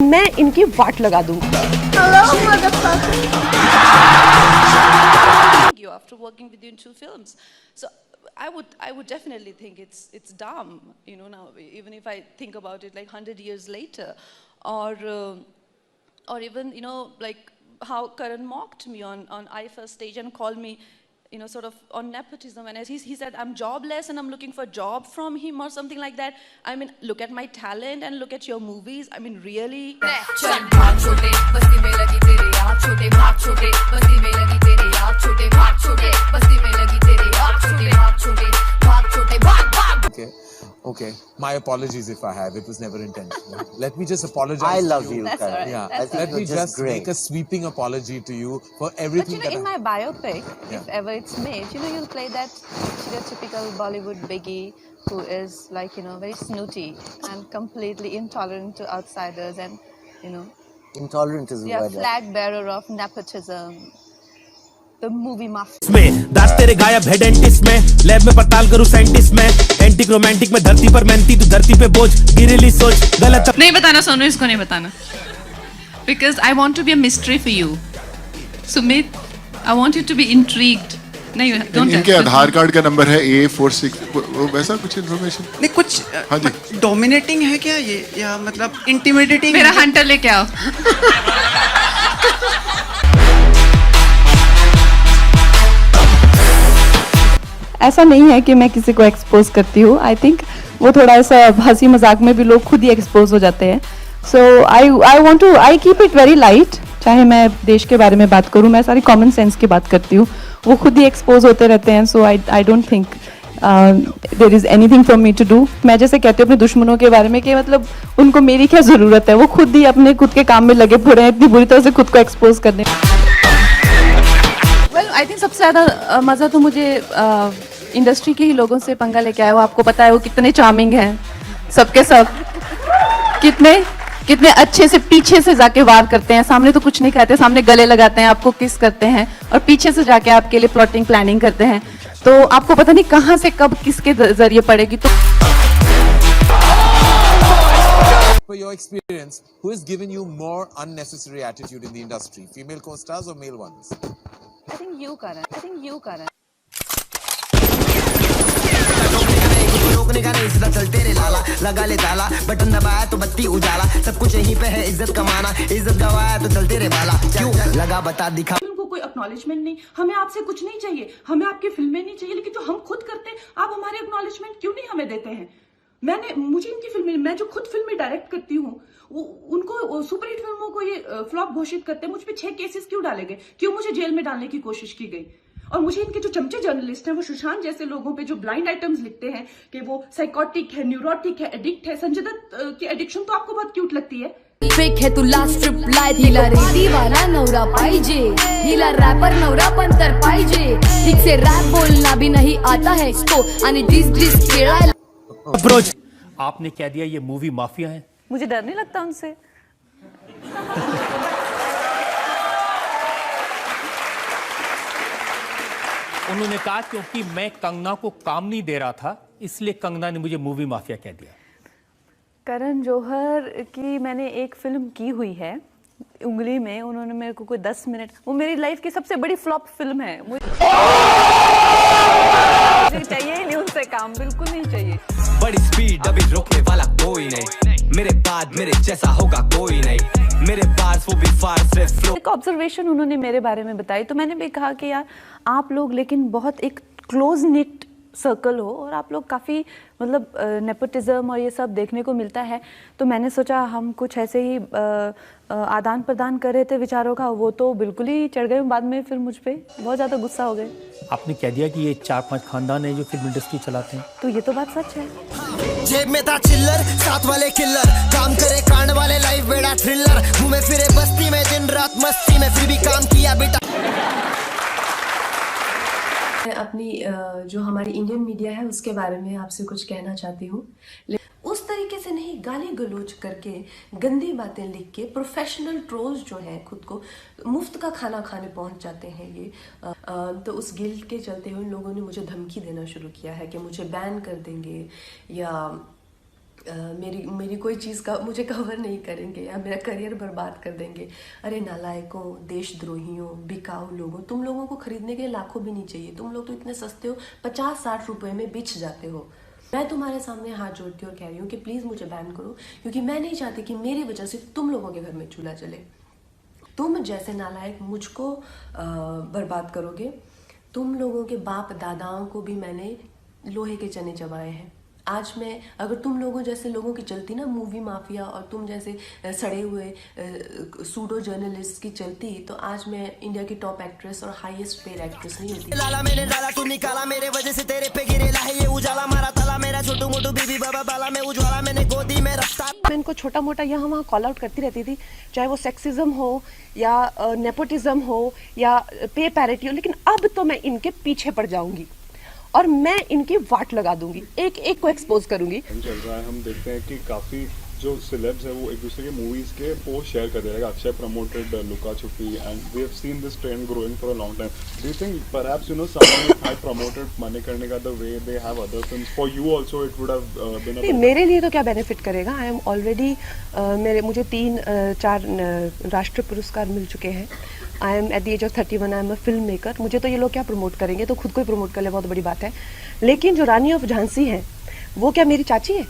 मैं इनकी वाट लगा दूंगी। You after working with you in 2 films, so I would definitely think it's dumb, you know, now even if I think about it like 100 years later, or even, you know, like how Karan mocked me on IFA stage and called me, you know, sort of on nepotism, and as he said I'm jobless and I'm looking for a job from him or something like that. I mean, look at my talent and look at your movies. I mean, really. चल भाग छोटे बस्ती में लगी तेरे आँख छोटे भाग छोटे बस्ती में लगी तेरे आँख छोटे भाग छोटे बस्ती में लगी तेरे आँख छोटे भाग छोटे भाग छोटे भाग भाग Okay. My apologies if I have. It was never intentional. Let me just apologize. I love to you, That's Karan. all right. Yeah. That's Let me just great. make a sweeping apology to you for But everything you know, in that my biopic, Yeah. if ever it's made, you know, you'll play that stereotypical Bollywood biggie who is like, you know, very snooty and completely intolerant to outsiders and, you know, Intolerant is the yeah, word. flag bearer of nepotism. The movie mafia. में दांत तेरे गायब है dentist में lab में पड़ताल करूं scientist में एंटिक रोमांटिक में धरती पर मेहनती तू धरती पे बोझ गिरिली सोच गलत नहीं बताना सोनू, इसको नहीं बताना, because I want to be a mystery for you Sumit. I want you to be intrigued. नहीं, don't इनके tell. आधार कार्ड का नंबर है A46 वो वैसा कुछ इन्फॉर्मेशन नहीं कुछ हाँ जी। डोमिनेटिंग है क्या ये, या मतलब इंटिमिडेटिंग? मेरा हंटर लेके आओ। ऐसा नहीं है कि मैं किसी को एक्सपोज करती हूँ। आई थिंक वो थोड़ा ऐसा हंसी मजाक में भी लोग खुद ही एक्सपोज हो जाते हैं। So I keep it very light. चाहे मैं देश के बारे में बात करूँ, मैं सारी कॉमन सेंस की बात करती हूँ, वो खुद ही एक्सपोज होते रहते हैं। So I don't think there is anything for me to do. मैं जैसे कहती हूँ अपने दुश्मनों के बारे में कि मतलब उनको मेरी क्या ज़रूरत है, वो खुद ही अपने खुद के काम में लगे पड़े हैं, इतनी बुरी तरह से खुद को एक्सपोज करने। वेल आई थिंक सबसे ज़्यादा मज़ा तो मुझे इंडस्ट्री के ही लोगों से पंगा लेके आया। वो आपको पता है वो कितने चार्मिंग हैं, सबके सब कितने अच्छे से पीछे से जाके वार करते हैं। सामने तो कुछ नहीं कहते, सामने गले लगाते हैं, आपको किस करते हैं, और पीछे से जाके आपके लिए प्लॉटिंग प्लानिंग करते हैं। तो आपको पता नहीं कहाँ से कब किसके जरिए पड़ेगी। तो For your experience, who has given you more unnecessary attitude in the industry, female co-stars or male ones? I think you, Karan. रोकने का नहीं सीधा चल तेरे लाला लगा ले ताला बटन दबाया तो बत्ती उजाला सब कुछ यहीं पे है इज्जत कमाना इज्जत गवाया तो चल तेरे वाला क्यों लगा बता दिखा। उनको कोई एक्नॉलेजमेंट नहीं, हमें आपसे कुछ नहीं चाहिए, हमें आपकी फिल्में नहीं चाहिए, लेकिन जो हम खुद करते हैं आप हमारे एक्नॉलेजमेंट क्यों नहीं हमें देते हैं? मुझे इनकी फिल्में, मैं जो खुद फिल्में डायरेक्ट करती हूँ, उनको सुपरहिट फिल्मों को ये फ्लॉप घोषित करते हैं। मुझ पे 6 केसेस क्यों डाले गए, क्यों मुझे जेल में डालने की कोशिश की गई? और मुझे इनके जो चमचे जर्नलिस्ट हैं, वो सुशांत जैसे लोगों पे जो ब्लाइंड आइटम्स लिखते हैं कि वो साइकोटिक है, न्यूरोटिक है, एडिक्ट है। संजय दत्त की एडिक्शन तो आपको बहुत क्यूट लगती है। फेक है तू लास्ट ट्रिप लाय हिला रे दीवाना नवरा पाहिजे हिला रॅपर नवरा पण तर पाहिजे ठीक से रॅप बोलना भी नहीं आता है इसको आणि डिस खेळायला। अप्रोच आपने कह दिया ये मूवी माफिया है। मुझे डर नहीं लगता उनसे। उन्होंने कहा क्योंकि मैं कंगना को काम नहीं दे रहा था इसलिए कंगना ने मुझे मूवी माफिया कह दिया। करण जौहर की मैंने एक फिल्म की हुई है उंगली में, उन्होंने मेरे को कोई 10 मिनट, वो मेरी लाइफ की सबसे बड़ी फ्लॉप फिल्म है। मुझे चाहिए ही नहीं उनसे काम, बिल्कुल नहीं चाहिए। बड़ी स्पीड अभी रोकने वाला कोई नहीं मेरे बाद मेरे जैसा होगा कोई नहीं मेरे पास वो भी फास्ट फ्लो। एक ऑब्जर्वेशन उन्होंने मेरे बारे में बताई, तो मैंने भी कहा कि यार आप लोग लेकिन बहुत एक क्लोज निट सर्कल हो और आप लोग काफ़ी मतलब नेपोटिज्म और ये सब देखने को मिलता है। तो मैंने सोचा हम कुछ ऐसे ही आदान प्रदान कर रहे थे विचारों का, वो तो बिल्कुल ही चढ़ गए बाद में, फिर मुझ पे बहुत ज़्यादा गुस्सा हो गए। आपने कह दिया कि ये 4-5 खानदान है जो फिल्म इंडस्ट्री चलाते हैं। तो ये तो बात सच है। जेब में था चिल्लर साथ वाले किल्लर काम करे कांड वाले लाइफ बेड़ा थ्रिलर घूमे फिरे बस्ती में दिन रात मस्ती में फिर भी काम किया बेटा। मैं अपनी जो हमारी इंडियन मीडिया है उसके बारे में आपसे कुछ कहना चाहती हूँ। उस तरीके से नहीं, गाली गलौज करके, गंदी बातें लिख के, प्रोफेशनल ट्रोल्स जो हैं खुद को मुफ्त का खाना खाने पहुंच जाते हैं ये। तो उस गिल्ट के चलते हुए लोगों ने मुझे धमकी देना शुरू किया है कि मुझे बैन कर देंगे या मेरी कोई चीज़ का मुझे कवर नहीं करेंगे या मेरा करियर बर्बाद कर देंगे। अरे नालायकों, देशद्रोहियों, बिकाऊ लोगों, तुम लोगों को खरीदने के लिए लाखों भी नहीं चाहिए। तुम लोग तो इतने सस्ते हो, 50-60 रुपए में बिछ जाते हो। मैं तुम्हारे सामने हाथ जोड़ती हूँ और कह रही हूँ कि प्लीज़ मुझे बैन करो, क्योंकि मैं नहीं चाहती कि मेरी वजह से तुम लोगों के घर में चूल्हा जले। तुम जैसे नालायक मुझको बर्बाद करोगे। तुम लोगों के बाप दादाओं को भी मैंने लोहे के चने चबाए हैं। आज मैं अगर तुम लोगों जैसे लोगों की चलती ना मूवी माफिया, और तुम जैसे सड़े हुए सूडो जर्नलिस्ट की चलती, तो आज मैं इंडिया की टॉप एक्ट्रेस और हाईएस्ट पेड एक्ट्रेस नहीं होती। लाला मैंने डाला तू निकाला, मेरे वजह से तेरे पे गिरेला है ये उजाला, मारा ताला मेरा छोटू मोटू बीबी बाबा बाला में उज्वाला, मैंने गोदी में रफ्तार। मैं इनको छोटा मोटा यहाँ वहाँ कॉल आउट करती रहती थी, चाहे वो सेक्सिज्म हो या नेपोटिज्म हो या पे पैरिटी हो, लेकिन अब तो मैं इनके पीछे पड़ जाऊंगी और मैं इनकी वाट लगा दूंगी, एक एक को एक्सपोज करूंगी। चल रहा है, हम देखते हैं कि काफी जो सेलेब्स है वो एक दूसरे के मूवीज के पोस्ट शेयर कर दे रहे हैं। Akshay promoted Luka Chuppi and we have seen this trend growing for a long time. Do you think perhaps someone had promoted Manikarnika the way they have other films for you also it would have been नहीं, मेरे लिए तो क्या benefit करेगा। I am already मुझे 3-4 राष्ट्रीय पुरस्कार मिल चुके हैं। I am at the age of 31, I am a film maker. मुझे तो ये लोग क्या प्रमोट करेंगे, तो खुद को ही प्रमोट कर ले, बहुत बड़ी बात है। लेकिन जो रानी ऑफ झांसी है वो क्या मेरी चाची है?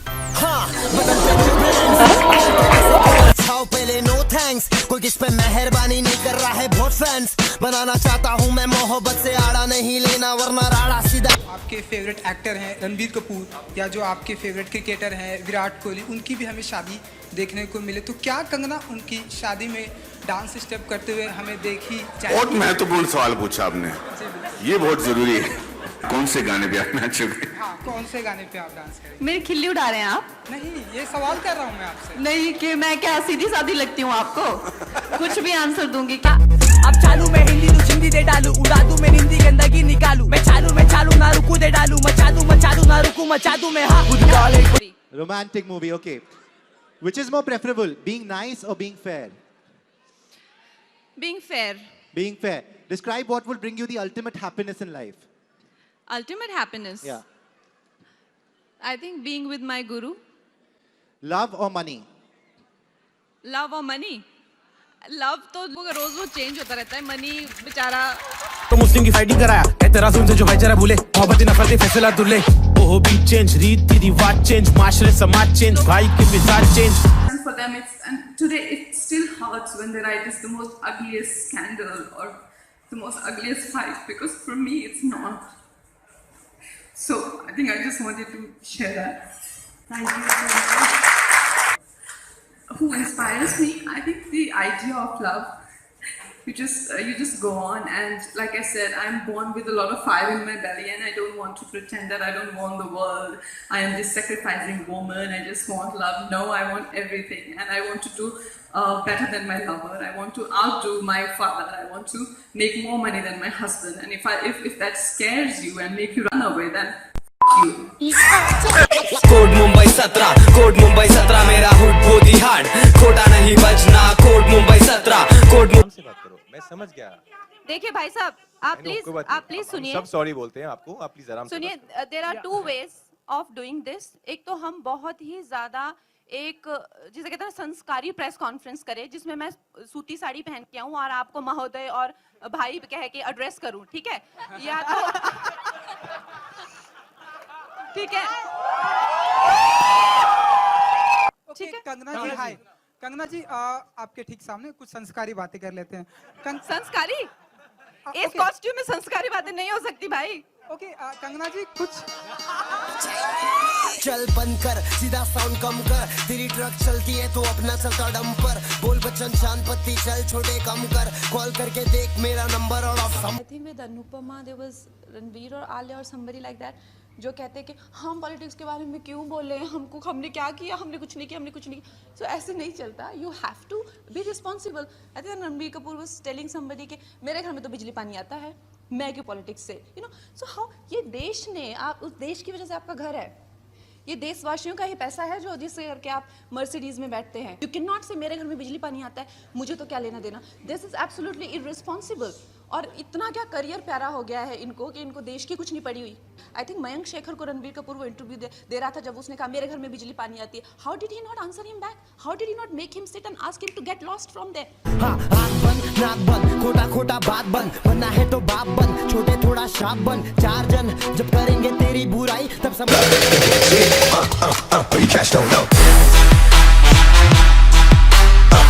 पहले नो थैंक्स, कोई किस पे मेहरबानी नहीं कर रहा है, बहुत फैंस बनाना चाहता हूँ मैं, मोहब्बत से आड़ा नहीं लेना वरना राड़ा सीधा। आपके फेवरेट एक्टर हैं रणबीर कपूर, या जो आपके फेवरेट क्रिकेटर हैं विराट कोहली, उनकी भी हमें शादी देखने को मिले, तो क्या कंगना उनकी शादी में डांस स्टेप करते हुए हमें देखी जाए? बहुत महत्वपूर्ण सवाल पूछा आपने, ये बहुत जरूरी है। कौन से गाने पे आप नाचोगे? हाँ, कौन से गाने पे आप डांस करेंगे? मेरी खिल्ली उड़ा रहे हैं आप? नहीं, ये सवाल कर रहा हूँ मैं आपसे। नहीं कि मैं क्या सीधी सादी लगती हूँ आपको? कुछ भी आंसर दूंगी क्या? अब चालू मैं हिंदी तू हिंदी दे डालू, उड़ा दूं मैं हिंदी गंदगी निकालू, मैं चालू ना रुकू दे डालू, मचा दूं ना रुकू मचा दूं मैं। हाँ romantic movie, okay. Which is more preferable, being nice or being fair? Being fair. Being fair. Describe what will bring you the ultimate happiness in life. Ultimate happiness. Yeah. I think being with my guru. Love or money? Love or money? Love तो रोज change होता रहता है, money बेचारा। तो मुस्लिम की fighting कराया है तेरा से जो भाईचारा भूले, मोहब्बत नफरत फैसला दुल्ले, ओहो भी चेंज, रीति रिवाज चेंज, माशरे समाज चेंज, भाई के मिजाज change. And for them, and today it still hurts when they write it's the most ugliest scandal or the most ugliest fight, because for me it's not. So I think I just wanted to share that. Thank you so much. Who inspires me? I think the idea of love. You just go on, and like I said, I'm born with a lot of fire in my belly, and I don't want to pretend that I don't want the world. I am this sacrificing woman. I just want love. No, I want everything, and I want to do better than my lover. I want to outdo my father. I want to make more money than my husband. And if that scares you and make you run away, then you. Code Mumbai 17 मेरा hood Bodhi hard, खोटा नहीं बजना, code Mumbai 17 code से बात करो, मैं समझ गया। देखिए भाई साहब, आप प्लीज सुनिए। सब सॉरी बोलते हैं आपको, आप प्लीज आराम से सुनिए। There are 2 ways of doing this. एक तो हम बहुत ही ज्यादा एक जिसे कहते हैं संस्कारी प्रेस कॉन्फ्रेंस करें, जिसमें मैं सूती साड़ी पहन के आऊं और आपको महोदय और भाई कह के एड्रेस करूं, ठीक है? या तो ठीक है, ठीक है। कंगना जी, हाय। कंगना जी, आपके ठीक सामने कुछ संस्कारी बातें कर लेते हैं। संस्कारी? इस कॉस्ट्यूम में संस्कारी बातें नहीं हो सकती भाई। ओके, कंगना जी कुछ चल बंद कर, सीधा साउंड कम कर, तेरी ट्रक चलती है तो अपना चलता डंपर, बोल बच्चन चांद पत्ती चल छोटे कम कर, कॉल करके देख मेरा नंबर और I think with Anupama there was Ranveer or Alia or somebody like that जो कहते हैं कि हम पॉलिटिक्स के बारे में क्यों बोले, हमने क्या किया, हमने कुछ नहीं किया। सो ऐसे नहीं चलता। You have to be responsible. I think Ranbir Kapoor was telling somebody कि मेरे घर में तो बिजली पानी आता है, मैं क्यों पॉलिटिक्स से, सो हाउ ये देश ने, आप उस देश की वजह से आपका घर है, ये देशवासियों का ही पैसा है जो जिससे करके आप मर्सिडीज में बैठते हैं। यू कैन नॉट से मेरे घर में बिजली पानी आता है, मुझे तो क्या लेना देना। This is absolutely irresponsible. और इतना क्या करियर प्यारा हो गया है इनको कि इनको देश की कुछ नहीं पड़ी हुई। आई थिंक मयंक शेखर को रणबीर कपूर वो इंटरव्यू दे रहा था जब उसने कहा मेरे घर में बिजली पानी आती है। How did he not answer him back? How did he not make him sit and ask him to get lost from there? हाँ, आँख बंद नाक बंद खोटा खोटा बात बंद, बनना है तो बाप बन, छोटे थोड़ा शाप बन। चार जन जब करेंगे तेरी बुराई तब सब